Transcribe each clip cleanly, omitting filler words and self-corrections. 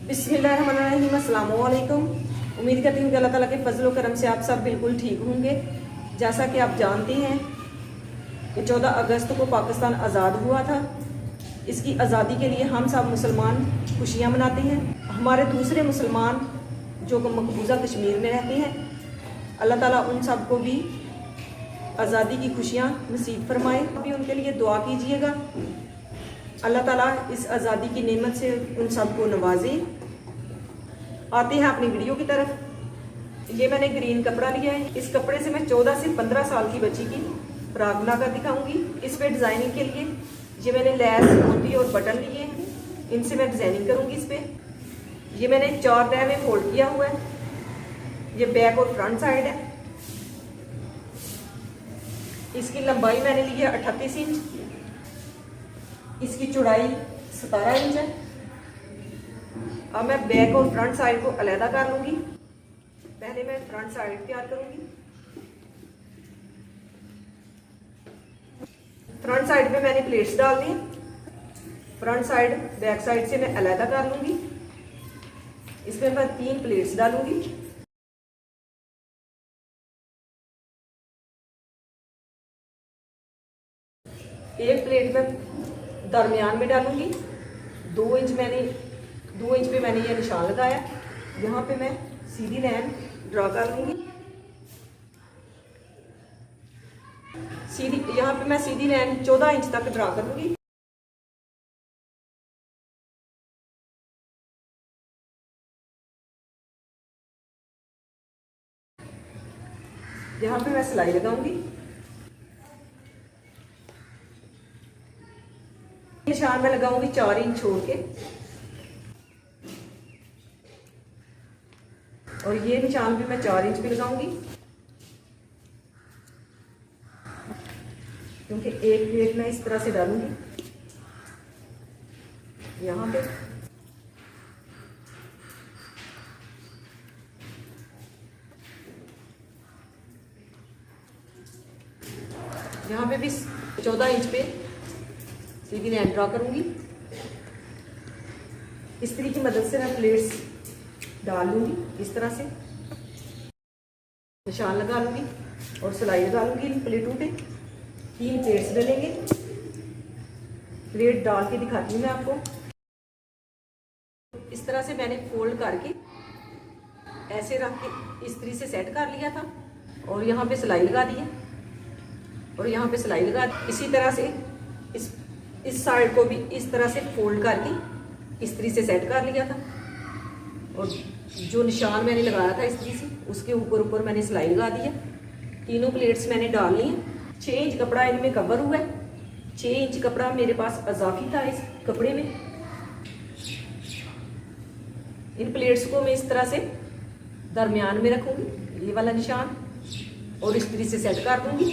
बिस्मिल्लाहिर्रहमानिर्रहीम, अस्सलामु अलैकुम। उम्मीद करती हूँ कि अल्लाह ताला के फजल व करम से आप सब बिल्कुल ठीक होंगे। जैसा कि आप जानते हैं कि 14 अगस्त को पाकिस्तान आज़ाद हुआ था। इसकी आज़ादी के लिए हम सब मुसलमान खुशियाँ मनाते हैं। हमारे दूसरे मुसलमान जो कि मकबूजा कश्मीर में रहते हैं, अल्लाह ताला उन सब को भी आज़ादी की खुशियाँ नसीब फरमाए। अभी उनके लिए दुआ कीजिएगा, अल्लाह ताला इस आज़ादी की नेमत से उन सबको नवाजे। आते हैं अपनी वीडियो की तरफ। ये मैंने ग्रीन कपड़ा लिया है। इस कपड़े से मैं 14 से 15 साल की बच्ची की फ्रॉक बनाकर दिखाऊंगी। इस पे डिज़ाइनिंग के लिए ये मैंने लैस, मोती और बटन लिए हैं, इनसे मैं डिज़ाइनिंग करूंगी। इस पे ये मैंने 4 तह में फोल्ड किया हुआ है। ये बैक और फ्रंट साइड है। इसकी लंबाई मैंने ली है 38 इंच, इसकी चौड़ाई 17 इंच है। अब मैं बैक और फ्रंट साइड को अलहदा कर लूंगी। पहले मैं फ्रंट साइड तैयार करूंगी। फ्रंट साइड पे मैंने प्लेट्स डाल दी। फ्रंट साइड बैक साइड से मैं अलहदा कर लूंगी। इसमें मैं 3 प्लेट्स डालूंगी। एक प्लेट में दरमियान में डालूंगी। 2 इंच पे मैंने ये निशान लगाया। यहाँ पे मैं सीधी लाइन ड्रा कर लूंगी। यहाँ पे मैं सीधी लाइन 14 इंच तक ड्रा करूंगी। यहाँ पे मैं सिलाई लगाऊंगी। निशान में लगाऊंगी 4 इंच छोड़ के, और ये निशान भी मैं 4 इंच पे लगाऊंगी, क्योंकि एक प्लेट मैं इस तरह से डालूंगी यहाँ पे। यहाँ पे भी 14 इंच पे सीधी लाइन ड्रा करूंगी। इस्त्री की मदद से मैं प्लेट्स डाल लूंगी। इस तरह से निशान लगा लूंगी और सिलाई लगा लूंगी इन प्लेटों पे। 3 प्लेट्स डलेंगे। प्लेट डाल के दिखाती हूँ मैं आपको। इस तरह से मैंने फोल्ड करके ऐसे रख के इस्त्री से सेट कर लिया था, और यहाँ पे सिलाई लगा दी है, और यहाँ पे सिलाई लगा दी। इसी तरह से इस साइड को भी इस तरह से फोल्ड करके इस्त्री से सेट कर लिया था, और जो निशान मैंने लगाया था इस्त्री से उसके ऊपर मैंने सिलाई लगा दी है। तीनों प्लेट्स मैंने डाल ली हैं। 6 इंच कपड़ा इनमें कवर हुआ है। 6 इंच कपड़ा मेरे पास अजाफी था इस कपड़े में। इन प्लेट्स को मैं इस तरह से दरमियान में रखूंगी, ये वाला निशान, और इस्त्री से सेट कर दूंगी।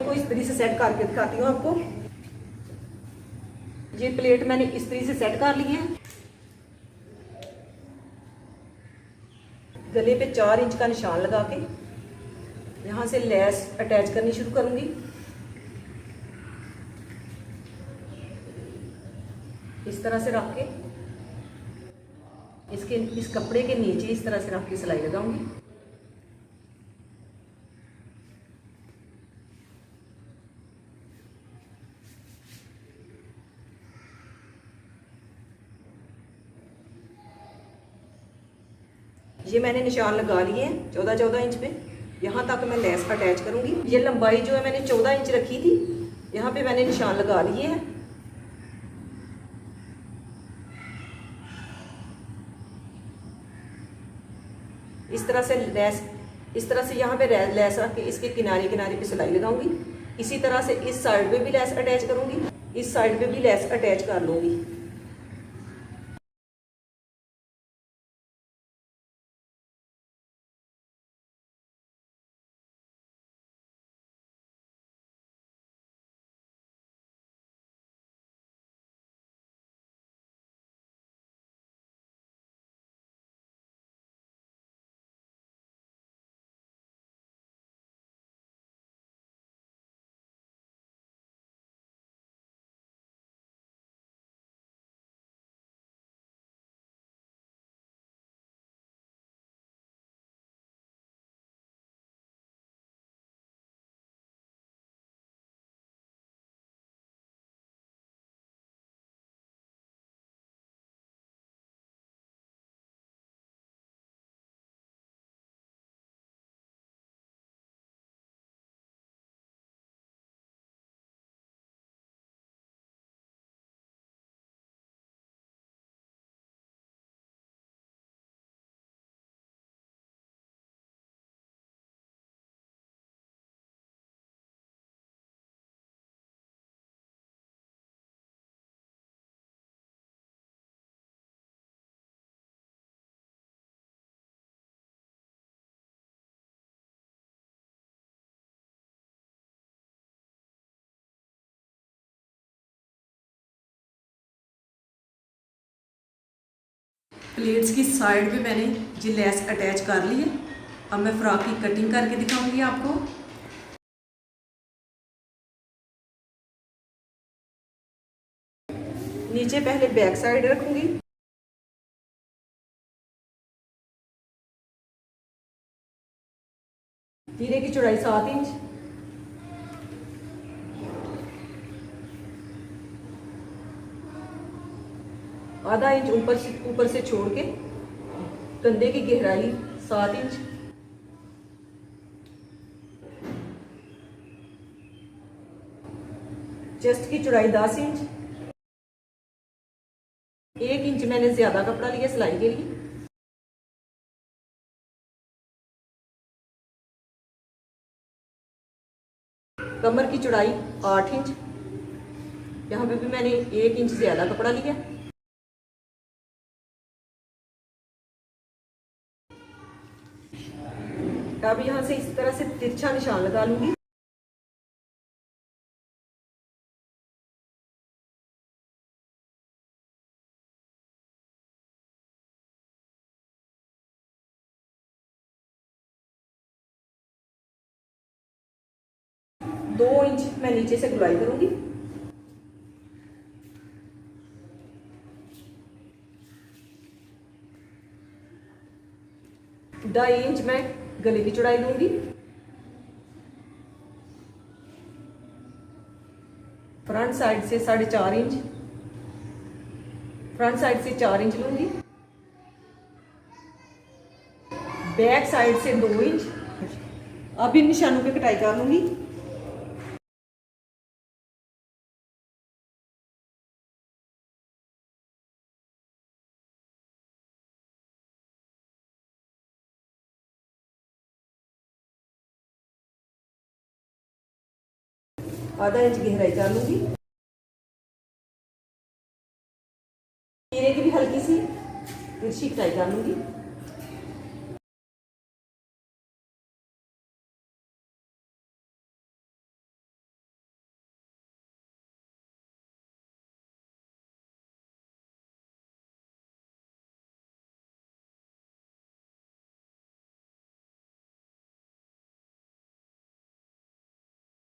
तो इस्त्री से सेट करके दिखाती हूँ आपको। ये प्लेट मैंने इस्त्री से सेट कर ली है। गले पे 4 इंच का निशान लगा के यहाँ से लेस अटैच करनी शुरू करूंगी। इस तरह से रख के इस कपड़े के नीचे इस तरह से रख के सिलाई लगाऊंगी। ये मैंने निशान लगा लिए हैं 14 इंच पे। यहाँ तक मैं लेस अटैच करूंगी। ये लंबाई जो है मैंने 14 इंच रखी थी, यहाँ पे मैंने निशान लगा लिए हैं। इस तरह से यहाँ पे लेस रख के इसके किनारे किनारे पे सिलाई लगाऊंगी। इसी तरह से इस साइड पे भी लेस अटैच करूंगी, इस साइड पे भी लेस अटैच कर लूंगी। प्लेट्स की साइड पे मैंने ये लेस अटैच कर ली है। अब मैं फ्रॉक की कटिंग करके दिखाऊंगी आपको। नीचे पहले बैक साइड रखूंगी, तीरे की चौड़ाई 7 इंच, आधा इंच ऊपर से छोड़ के कंधे की गहराई 7 इंच, चेस्ट की चौड़ाई 10 इंच, 1 इंच मैंने ज्यादा कपड़ा लिया सिलाई के लिए। कमर की चौड़ाई 8 इंच, यहाँ पे भी मैंने 1 इंच ज्यादा कपड़ा लिया। अब यहाँ से इस तरह से तिरछा निशान लगा लूंगी। दो इंच मैं नीचे से गुलाई करूंगी। ढाई इंच मैं गले की चौड़ाई दूंगी। फ्रंट साइड से 4.5 इंच, फ्रंट साइड से 4 इंच लूंगी। बैक साइड से 2 इंच। अब इन निशानों पे कटाई कर लूंगी। आधा इंच गहराई कर लूंगी। तीरे की भी हल्की सी तिरछी कटाई कर लूंगी।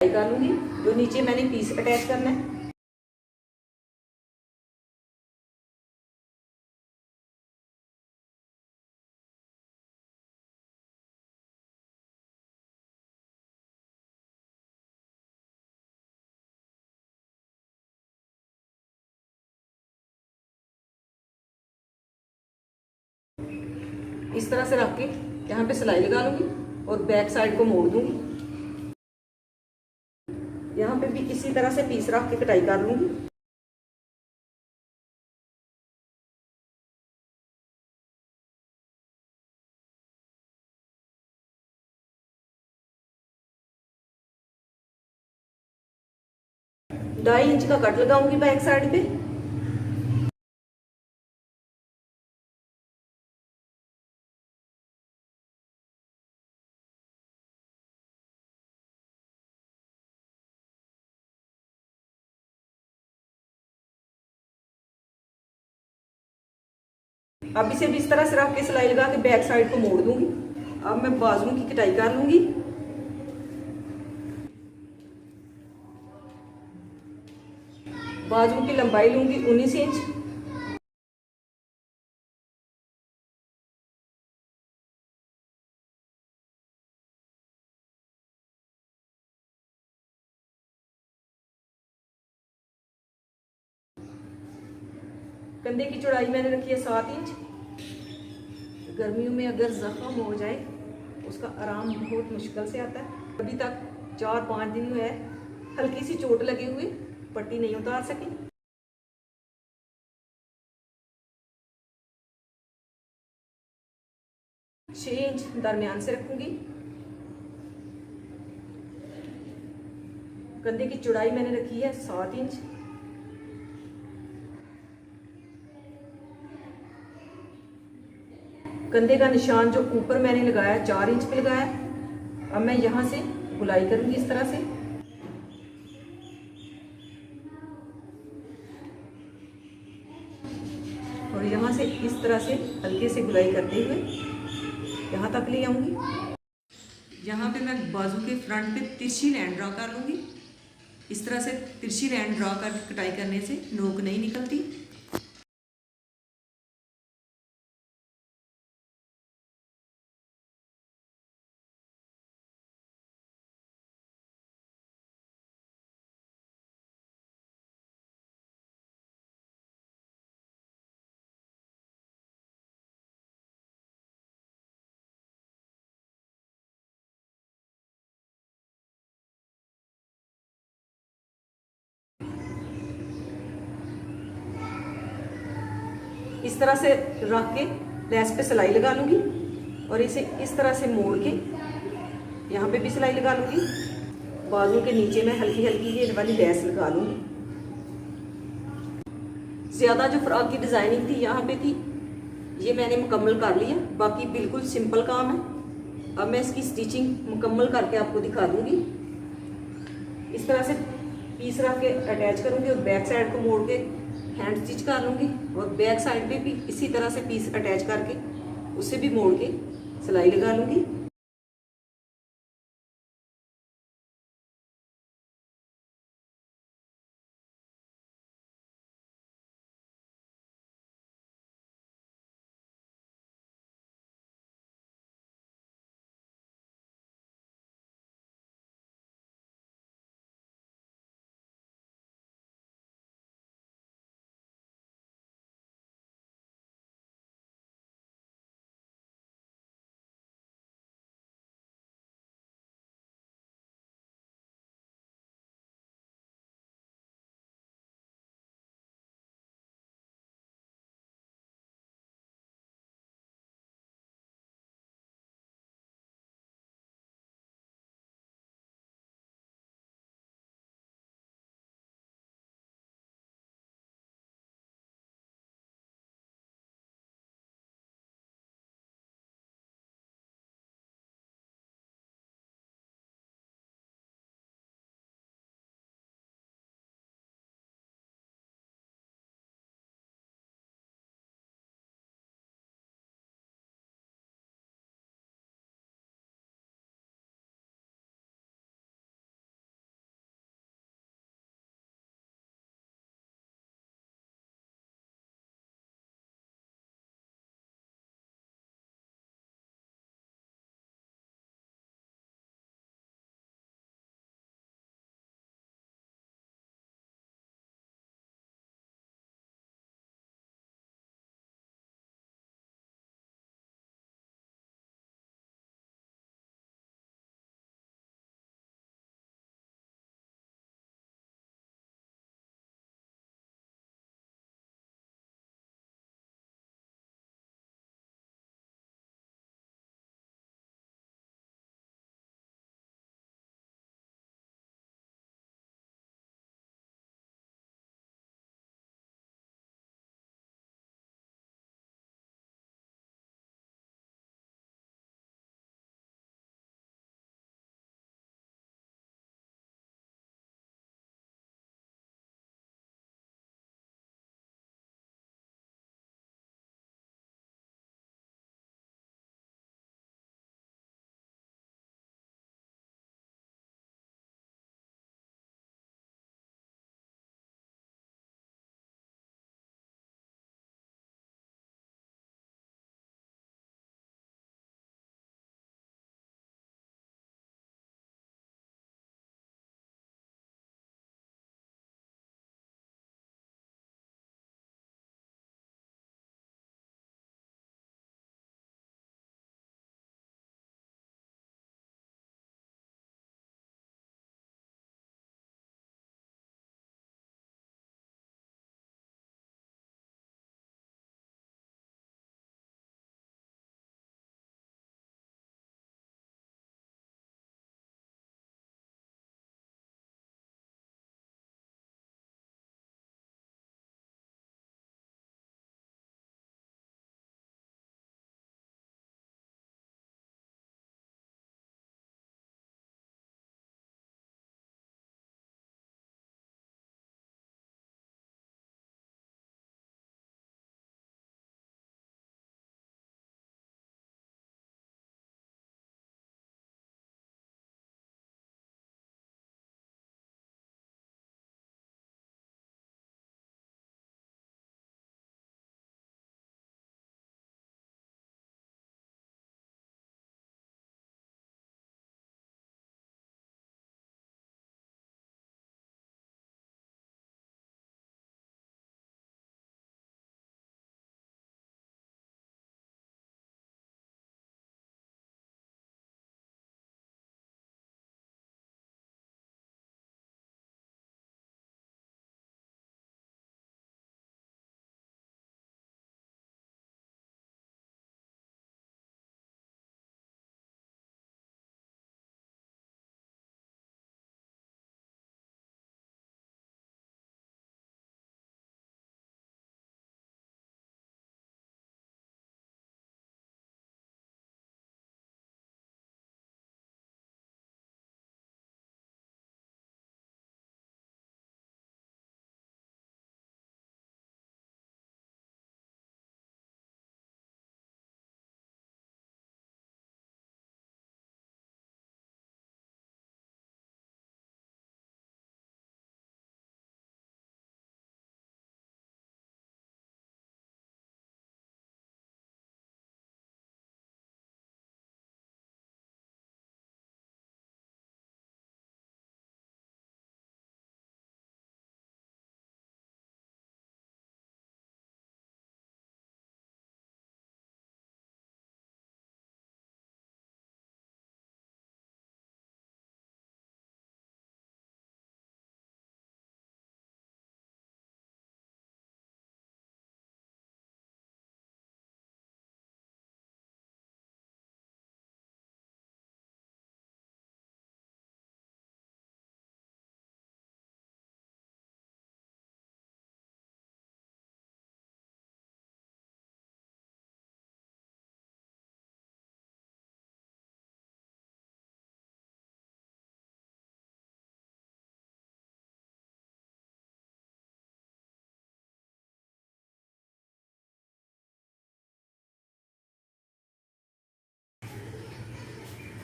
कर लूंगी। जो नीचे मैंने पीस अटैच करना है, इस तरह से रख के यहाँ पे सिलाई लगा लूंगी और बैक साइड को मोड़ दूंगी। यहाँ पे भी इसी तरह से पीस रख के कटाई कर लूंगी। ढाई इंच का कट लगाऊंगी बैक साइड पे। अब इसे भी इस तरह से रख के सिलाई लगा के बैक साइड को मोड़ दूंगी। अब मैं बाजुओं की कटाई कर लूंगी। बाजुओं की लंबाई लूंगी 19 इंच। कंधे की चौड़ाई मैंने रखी है 7 इंच। गर्मियों में अगर जख्म हो जाए उसका आराम बहुत मुश्किल से आता है। अभी तक 4-5 दिन हुए हल्की सी चोट लगी हुई, पट्टी नहीं उतार सकी। छह इंच दरमियान से रखूंगी। कंधे की चौड़ाई मैंने रखी है 7 इंच। कंधे का निशान जो ऊपर मैंने लगाया 4 इंच पे लगाया। अब मैं यहाँ से गुलाई करूंगी इस तरह से। और यहाँ यहाँ से इस तरह से हल्के से गुलाई करते हुए यहाँ तक ले आऊँगी। यहाँ पे मैं बाजू के फ्रंट पे तिरछी लाइन ड्रा कर लूँगी। इस तरह से तिरछी लाइन ड्रा कर कटाई करने से नोक नहीं निकलती। इस तरह से रख के लेस पे सिलाई लगा लूँगी और इसे इस तरह से मोड़ के यहाँ पे भी सिलाई लगा लूँगी। बाजू के नीचे मैं हल्की हल्की ये वाली लेस लगा लूँगी। ज़्यादा जो फ्रॉक की डिज़ाइनिंग थी यहाँ पे थी, ये मैंने मुकम्मल कर लिया। बाकी बिल्कुल सिंपल काम है। अब मैं इसकी स्टिचिंग मुकम्मल करके आपको दिखा दूँगी। इस तरह से पीस रख के अटैच करूँगी और बैक साइड को मोड़ के हैंड स्टिच कर लूँगी और बैक साइड पे भी इसी तरह से पीस अटैच करके उसे भी मोड़ के सिलाई लगा लूँगी।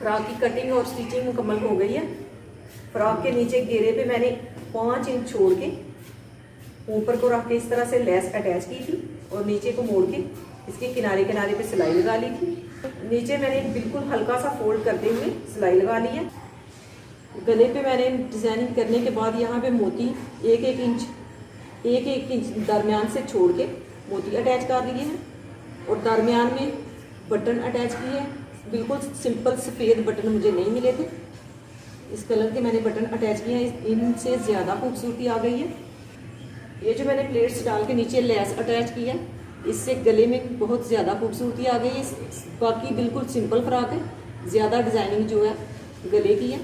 फ्रॉक की कटिंग और स्टिचिंग मुकम्मल हो गई है। फ्रॉक के नीचे घेरे पे मैंने 5 इंच छोड़ के ऊपर को रख के इस तरह से लेस अटैच की थी और नीचे को मोड़ के इसके किनारे किनारे पे सिलाई लगा ली थी। नीचे मैंने बिल्कुल हल्का सा फोल्ड करते हुए सिलाई लगा ली है। गले पे मैंने डिज़ाइनिंग करने के बाद यहाँ पे मोती एक एक इंच दरमियान से छोड़ के मोती अटैच कर लिए हैं और दरमियान में बटन अटैच किए हैं। बिल्कुल सिंपल सफ़ेद बटन मुझे नहीं मिले थे, इस कलर के मैंने बटन अटैच किए हैं, इनसे ज़्यादा खूबसूरती आ गई है। ये जो मैंने प्लेट्स डाल के नीचे लेस अटैच की है, इससे गले में बहुत ज़्यादा खूबसूरती आ गई है। बाकी बिल्कुल सिंपल फ्रॉक है, ज़्यादा डिज़ाइनिंग जो है गले की है।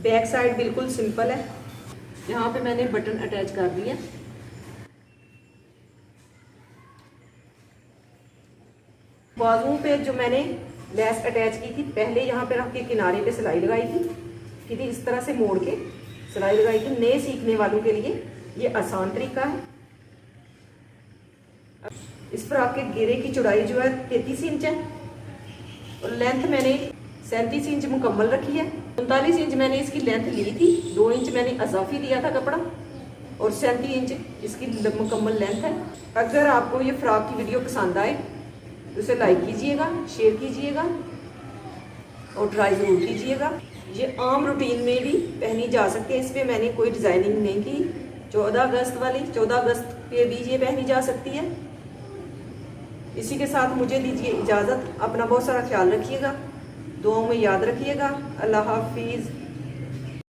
बैक साइड बिल्कुल सिंपल है, यहाँ पे मैंने बटन अटैच कर दिया। बाजुओं पे जो मैंने लेस अटैच की थी, पहले यहाँ पे रख के किनारे पे सिलाई लगाई थी, इस तरह से मोड़ के सिलाई लगाई थी। नए सीखने वालों के लिए ये आसान तरीका है। इस फ्रॉक के घेरे की चौड़ाई जो है 33 इंच है और लेंथ मैंने 37 इंच मुकम्मल रखी है। 39 इंच मैंने इसकी लेंथ ली थी, 2 इंच मैंने इजाफी लिया था कपड़ा और 37 इंच इसकी मुकम्मल लेंथ है। अगर आपको ये फ्रॉक की वीडियो पसंद आए तो उसे लाइक कीजिएगा, शेयर कीजिएगा और ट्राई ज़रूर कीजिएगा। ये आम रूटीन में भी पहनी जा सकती है, इस पर मैंने कोई डिज़ाइनिंग नहीं की। 14 अगस्त वाली 14 अगस्त पे भी ये पहनी जा सकती है। इसी के साथ मुझे दीजिए इजाज़त। अपना बहुत सारा ख्याल रखिएगा, दुआओं में याद रखिएगा। अल्लाह हाफिज़।